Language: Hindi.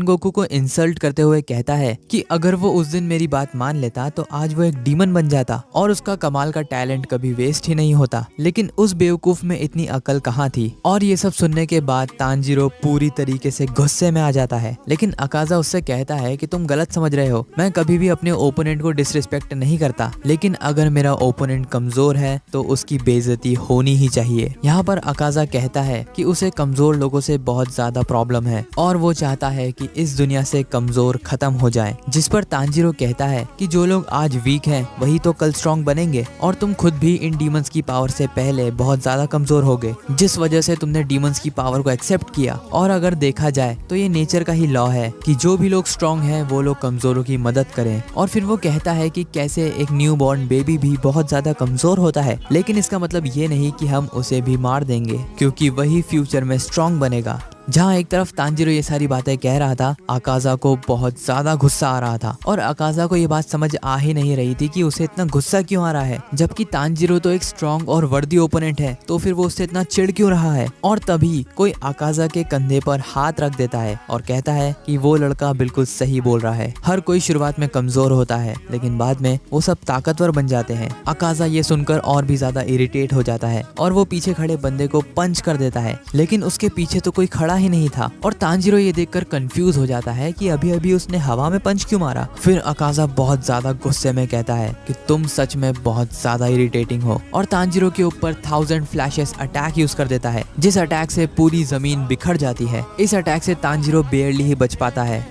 गोकू को इंसल्ट करते हुए कहता है कि अगर वो उस दिन मेरी बात मान लेता तो आज वो एक डीमन बन जाता और उसका कमाल का टैलेंट कभी वेस्ट ही नहीं होता। लेकिन उस बेवकूफ में इतनी अकल कहाँ थी। और ये सब सुनने के बाद तांजीरो पूरी तरीके से गुस्से में आ जाता है। लेकिन अकाजा उससे कहता है कि तुम गलत समझ रहे हो, मैं कभी भी अपने ओपोनेंट को डिसरिस्पेक्ट नहीं करता, लेकिन अगर मेरा ओपोनेंट कमजोर है तो उसकी बेइज्जती होनी ही चाहिए। यहाँ पर अकाजा कहता है कि उसे कमजोर लोगों से बहुत ज्यादा प्रॉब्लम है और वो चाहता है कि इस दुनिया से कमजोर खत्म हो जाए। जिस पर तांजीरो कहता है कि जो लोग आज वीक हैं वही तो कल स्ट्रॉन्ग बनेंगे और तुम खुद भी इन डीमंस की पावर से पहले बहुत ज्यादा कमजोर हो गए, जिस वजह से तुमने डीमंस की पावर को एक्सेप्ट किया। और अगर देखा जाए तो ये नेचर का ही लॉ है कि जो भी लोग स्ट्रॉन्ग हैं वो लोग कमजोरों की मदद करें। और फिर वो कहता है कि कैसे एक न्यू बॉर्न बेबी भी बहुत ज्यादा कमजोर होता है, लेकिन इसका मतलब ये नहीं कि हम उसे भी मार देंगे, क्योंकि वही फ्यूचर में स्ट्रॉन्ग बनेगा। जहाँ एक तरफ तांजीरो ये सारी बातें कह रहा था, अकाजा को बहुत ज्यादा गुस्सा आ रहा था और अकाजा को ये बात समझ आ ही नहीं रही थी कि उसे इतना गुस्सा क्यों आ रहा है, जबकि तांजीरो तो एक स्ट्रॉन्ग और वर्दी ओपोनेंट है, तो फिर वो उससे इतना चिढ़ क्यों रहा है। और तभी कोई अकाजा के कंधे पर हाथ रख देता है और कहता है कि वो लड़का बिल्कुल सही बोल रहा है, हर कोई शुरुआत में कमजोर होता है लेकिन बाद में वो सब ताकतवर बन जाते हैं। अकाजा ये सुनकर और भी ज्यादा इरिटेट हो जाता है और वो पीछे खड़े बंदे को पंच कर देता है, लेकिन उसके पीछे तो कोई खड़ा ही नहीं था। और तांजीरो ये देखकर कंफ्यूज हो जाता है कि अभी अभी उसने हवा में पंच क्यों मारा। फिर अकाजा बहुत ज्यादा गुस्से में कहता है कि तुम सच में बहुत ज्यादा इरिटेटिंग हो, और तांजीरो के ऊपर 1000 फ्लैशेस अटैक यूज कर देता है, जिस अटैक से पूरी जमीन बिखर जाती है। इस अटैक से तांजीरो बेयरली ही बच पाता है।